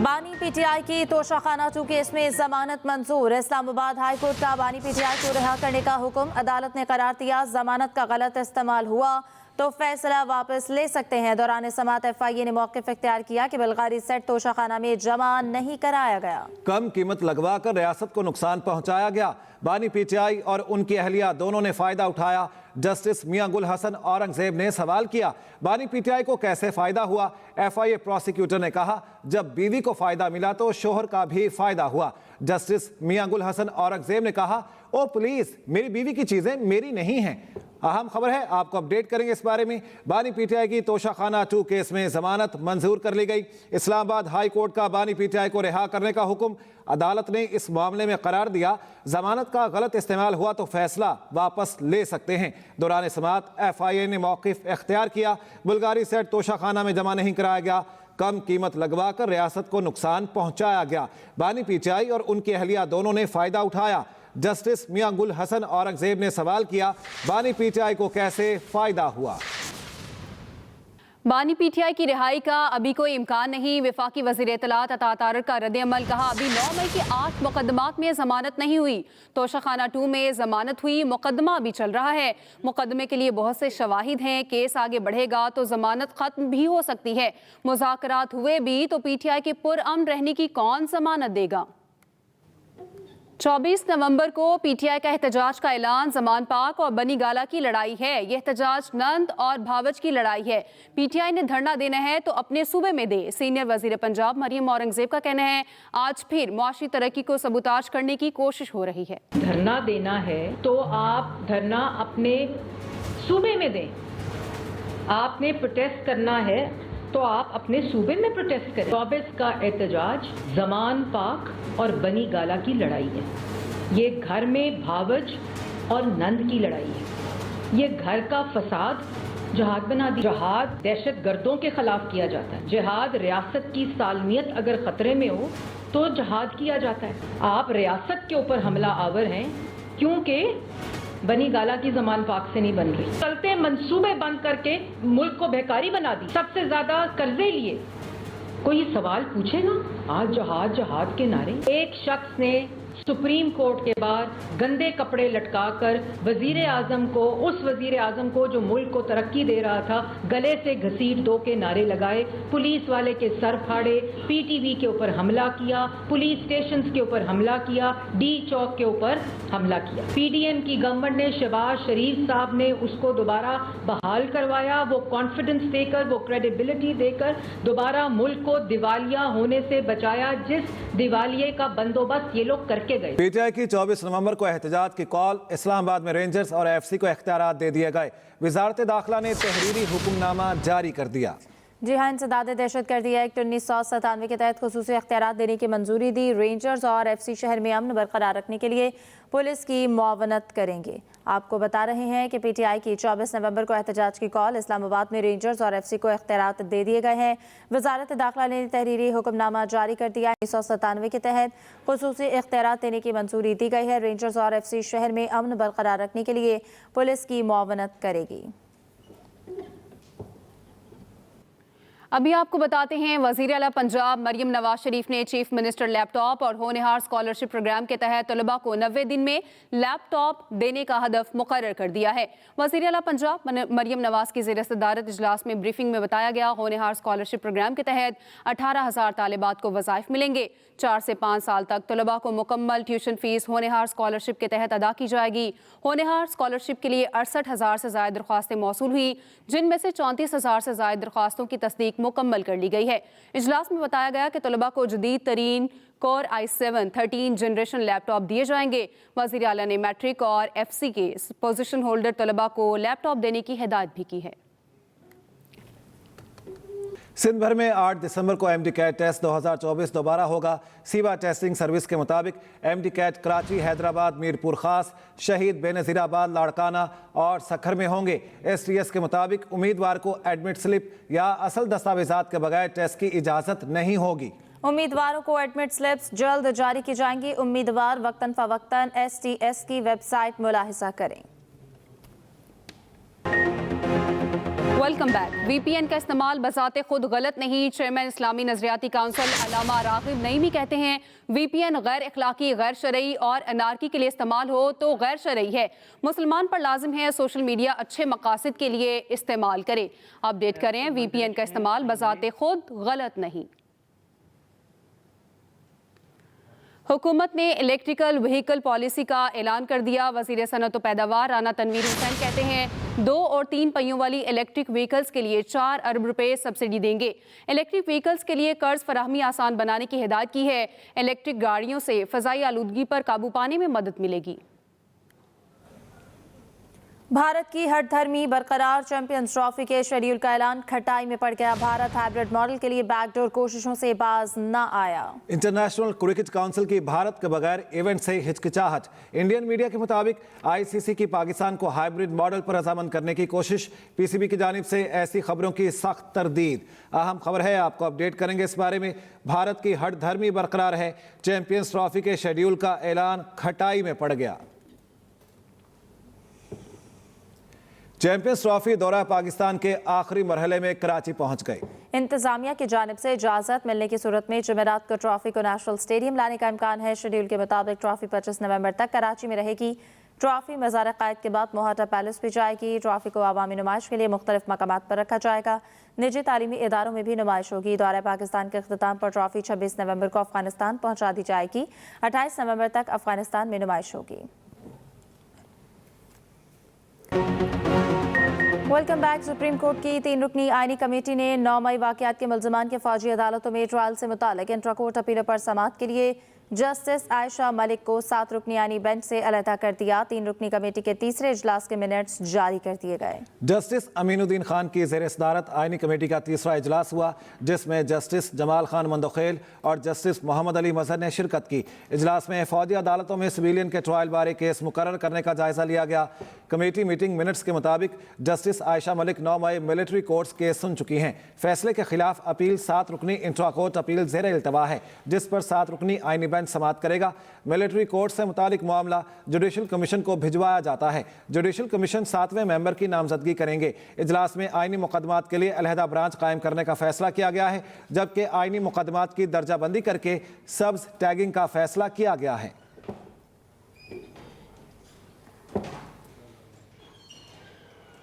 बानी पीटीआई की तोशाखाना 2 केस में जमानत मंजूर। इस्लामाबाद हाई कोर्ट का बानी पीटीआई को रिहा करने का हुक्म। अदालत ने करार दिया जमानत का गलत इस्तेमाल हुआ तो फैसला वापस ले सकते हैं। दौरान समाअत FIA ने मौक़िफ़ इख्तियार किया कि बलगारी सेट तोशाखाना में जमा नहीं कराया गया। कम कीमत लगवा कर रियासत को नुकसान पहुंचाया गया। बानी पीटीआई और उनकी अहलिया दोनों ने फायदा उठाया। जस्टिस मियां गुल हसन औरंगजेब ने सवाल किया, बानी पीटीआई को कैसे फायदा हुआ? FIA प्रोसिक्यूटर ने कहा, जब बीवी को फायदा मिला तो शोहर का भी फायदा हुआ। जस्टिस मियां गुल हसन औरंगजेब ने कहा, ओ पुलिस, मेरी बीवी की चीजें मेरी नहीं हैं। अहम खबर है, आपको अपडेट करेंगे इस बारे में। बानी पीटीआई की तोशाखाना 2 केस में जमानत मंजूर कर ली गई। इस्लामाबाद हाई कोर्ट का बानी पीटीआई को रिहा करने का हुक्म। अदालत ने इस मामले में करार दिया जमानत का गलत इस्तेमाल हुआ तो फैसला वापस ले सकते हैं। दौरान समाअत FIA ने मौक़िफ़ इख्तियार किया। बुल्गारी सेट तोशाखाना में जमा नहीं कराया गया। कम कीमत लगवाकर रियासत को नुकसान पहुंचाया गया। बानी पीटीआई और उनकी अहलिया दोनों ने फायदा उठाया। जस्टिस मियां गुल हसन औरंगजेब ने सवाल किया, बानी पीटीआई को कैसे फायदा हुआ? बानी पीटीआई की रिहाई का अभी कोई इम्कान नहीं। वफाकी वज़ीर इत्तलात अता तारिक का रद्द-ए-अमल। कहा, अभी 9 मई के 8 मुकदमात में जमानत नहीं हुई। तोशाखाना 2 में जमानत हुई, मुकदमा अभी चल रहा है। मुकदमे के लिए बहुत से शवाहिद हैं। केस आगे बढ़ेगा तो जमानत खत्म भी हो सकती है। मुज़ाकरात हुए भी तो पीटीआई के पुरअमन रहने की कौन जमानत देगा? 24 नवंबर को पीटीआई का एहतजाज का ऐलान। जमान पाक और बनी गाला की लड़ाई है। यह एहतजाज नंद और भावच की लड़ाई है। पीटीआई ने धरना देना है तो अपने सूबे में दे। सीनियर वजीर पंजाब मरियम औरंगजेब का कहना है, आज फिर मुआशी तरक्की को सबूताज करने की कोशिश हो रही है। धरना देना है तो आप धरना अपने सूबे में दें। आपने प्रोटेस्ट करना है तो आप अपने सूबे में प्रोटेस्ट करें। 24 का एहतजाज जमान पाक और बनी गाला की लड़ाई है। ये घर में भावज और नंद की लड़ाई है। ये घर का फसाद जहाद बना दी। जहाद दहशत गर्दों के खिलाफ किया जाता है। जहाद रियासत की सालमियत अगर खतरे में हो तो जहाद किया जाता है। आप रियासत के ऊपर हमला आवर हैं क्योंकि बनी गाला की जमान पाक से नहीं बन रही। चलते मंसूबे बंद करके मुल्क को बेकारी बना दी। सबसे ज्यादा कर्जे लिए। कोई सवाल पूछेगा? आज जहाद जहाद के नारे। एक शख्स ने सुप्रीम कोर्ट के बाहर गंदे कपड़े लटकाकर वजीर आजम को, उस वजीर आजम को जो मुल्क को तरक्की दे रहा था, गले से घसीट दो के नारे लगाए। पुलिस वाले के सर फाड़े। PTV के ऊपर हमला किया। पुलिस स्टेशन के ऊपर हमला किया। D चौक के ऊपर हमला किया। PDM की गवर्नमेंट ने शहबाज शरीफ साहब ने उसको दोबारा बहाल करवाया। वो कॉन्फिडेंस देकर, वो क्रेडिबिलिटी देकर दोबारा मुल्क को दिवालिया होने से बचाया, जिस दिवालिये का बंदोबस्त ये लोग करके गए। पीटीआई की 24 नवंबर को एहतजाज की कॉल। इस्लामाबाद में रेंजर्स और FC को इख्तियारात दे दिए गए। वजारत दाखिला ने तहरीरी हुक्मनामा जारी कर दिया। जी हाँ, इंसदाद दहशतगर्दी एक्ट 1997 के तहत खुसूसी इख्तियारात देने की मंजूरी दी। रेंजर्स और FC शहर में अमन बरकरार रखने के लिए पुलिस की मुआवनत करेंगे। आपको बता रहे हैं कि PTI की 24 नवंबर को एहतजाज की कॉल। इस्लामाबाद में रेंजर्स और FC को इख्तियारात दे दिए गए हैं। वजारत दाखिला ने तहरीरी हुक्मनामा जारी कर दिया। 1997 के तहत खुसूसी इख्तियारात देने की मंजूरी दी गई है। रेंजर्स और FC शहर में अमन बरकरार रखने के लिए पुलिस की मुआवनत करेगी। अभी आपको बताते हैं, वज़ीर आला पंजाब मरियम नवाज शरीफ ने चीफ मिनिस्टर लैपटॉप और होनहार स्कॉलरशिप प्रोग्राम के तहत तलबा को 90 दिन में लैपटॉप देने का हदफ मुकर्रर कर दिया है। वज़ीर आला पंजाब मरियम नवाज की ज़ेर सदारत इजलास में ब्रीफिंग में बताया गया, होनहार स्कॉलरशिप प्रोग्राम के तहत 18,000 तालिबात को वज़ाइफ मिलेंगे। 4 से 5 साल तक तलबा को मुकम्मल ट्यूशन फीस होनहार स्कॉलरशिप के तहत अदा की जाएगी। होनहार स्कॉलरशिप के लिए 68,000 से ज़ायद दरख्वास्तें मौसूल हुई, जिनमें से 34,000 से ज़ायद दरख्वास्तों की तस्दीक मुकम्मल कर ली गई है। इजलास में बताया गया कि तलबा को जदीद तरीन कोर i7 13 जनरेशन लैपटॉप दिए जाएंगे। वज़ीर आला ने मैट्रिक और FC के पोजीशन होल्डर तलबा को लैपटॉप देने की हिदायत भी की है। सिंध भर में 8 दिसंबर को MD कैट टेस्ट 2024 दोबारा होगा। सीवा टेस्टिंग सर्विस के मुताबिक MD कैट कराची, हैदराबाद, मीरपुर खास, शहीद, बेनज़ीराबाद, लाड़काना और सखर में होंगे। STS के मुताबिक उम्मीदवार को एडमिट स्लिप या असल दस्तावेजात के बगैर टेस्ट की इजाज़त नहीं होगी। उम्मीदवारों को एडमिट स्लिप्स जल्द जारी की जाएंगी। उम्मीदवार वक्तन फवक्तन STS की वेबसाइट मुलाहिजा करें। Welcome back. VPN का इस्तेमाल बजाते खुद गलत नहीं। चेयरमैन इस्लामी नजरियाती काउंसिल अल्लामा रागिब नईमी कहते हैं VPN गैर अखलाकी, गैर शरई और अनारकी के लिए इस्तेमाल हो तो गैर शरई है। मुसलमान पर लाजिम है सोशल मीडिया अच्छे मकासद के लिए इस्तेमाल करे। अपडेट करें, VPN का इस्तेमाल बजाते खुद गलत नहीं। हुकूमत ने इलेक्ट्रिकल व्हीकल पॉलिसी का ऐलान कर दिया। वज़ीर सनअत व पैदावार राना तनवीर हुसैन कहते हैं 2 और 3 पहियों वाली इलेक्ट्रिक व्हीकल्स के लिए 4 अरब रुपए सब्सिडी देंगे। इलेक्ट्रिक व्हीकल्स के लिए कर्ज फराहमी आसान बनाने की हिदायत की है। इलेक्ट्रिक गाड़ियों से फ़ज़ाई आलूदगी पर काबू पाने में मदद मिलेगी। भारत की हठधर्मी बरकरार। चैंपियंस ट्रॉफी के शेड्यूल का ऐलान खटाई में पड़ गया। भारत हाइब्रिड मॉडल के लिए बैकडोर कोशिशों से बाज न आया। इंटरनेशनल क्रिकेट काउंसिल की भारत के बगैर इवेंट से हिचकिचाहट। इंडियन मीडिया के मुताबिक ICC की पाकिस्तान को हाइब्रिड मॉडल पर रजामंद करने की कोशिश। PCB की जानिब से ऐसी खबरों की सख्त तरदीद। अहम खबर है, आपको अपडेट करेंगे इस बारे में। भारत की हठधर्मी बरकरार है। चैंपियंस ट्रॉफी के शेड्यूल का ऐलान खटाई में पड़ गया। चैंपियंस ट्रॉफी दौरा पाकिस्तान के आखिरी मरहले में कराची पहुंच गई। इंतजामिया की जानिब से इजाजत मिलने की सूरत में जुमेरात को ट्रॉफी को नेशनल स्टेडियम लाने का इम्कान है। शेड्यूल के मुताबिक ट्रॉफी 25 नवंबर तक कराची में रहेगी। ट्रॉफी मज़ार क़ायद के बाद मोहटा पैलेस भी जाएगी। ट्रॉफी को अवामी नुमाइश के लिए मुख्तलिफ मकामात पर रखा जाएगा। निजी तालीमी इदारों में भी नुमाइश होगी। दौरा पाकिस्तान के अख्तिताम पर ट्रॉफी 26 नवंबर को अफगानिस्तान पहुँचा दी जाएगी। 28 नवंबर तक अफगानिस्तान में नुमाइश होगी। Welcome back. सुप्रीम कोर्ट की 3 रुकनी आईनी कमेटी ने 9 मई वाक़यात के मुल्ज़मान के फौजी अदालतों में ट्रायल से मुताल्लिक़ इंट्रा कोर्ट अपीलों पर समाअत के लिए जस्टिस आयशा मलिक को 7 रुकनी आईनी बेंच से अलहदा कर दिया। 3 रुकनी कमेटी के तीसरे इजलास के मिनट्स जारी कर दिए गए। जस्टिस अमीनुद्दीन खान की ज़ेर सदारत आईनी कमेटी का तीसरा इजलास हुआ, जिसमें जस्टिस जमाल खान मंदोखेल और जस्टिस मोहम्मद अली मजहर ने शिरकत की। इजलास में फौजी अदालतों में सिविलियन के ट्रायल बारे केस मुकर्रर करने का जायजा लिया गया। कमेटी मीटिंग मिनट्स के मुताबिक जस्टिस आयशा मलिक 9 मई मिलिट्री कोर्ट्स केस सुन चुकी हैं। फैसले के खिलाफ अपील 7 रुकनी इंट्रा कोर्ट अपील ज़ेर इल्तवा है, जिस पर 7 रुकनी आईनी बेंच समाअत करेगा। मिलिट्री कोर्ट से मुतालिक मामला जुडिशल कमीशन को भिजवाया जाता है। जुडिशल कमीशन 7वें मेंबर की नामजदगी करेंगे। इजलास में आईनी मुकदमात के लिए अलहदा ब्रांच कायम करने का फैसला किया गया है, जबकि आईनी मुकदमात की दर्जाबंदी करके सब्ज टैगिंग का फैसला किया गया है।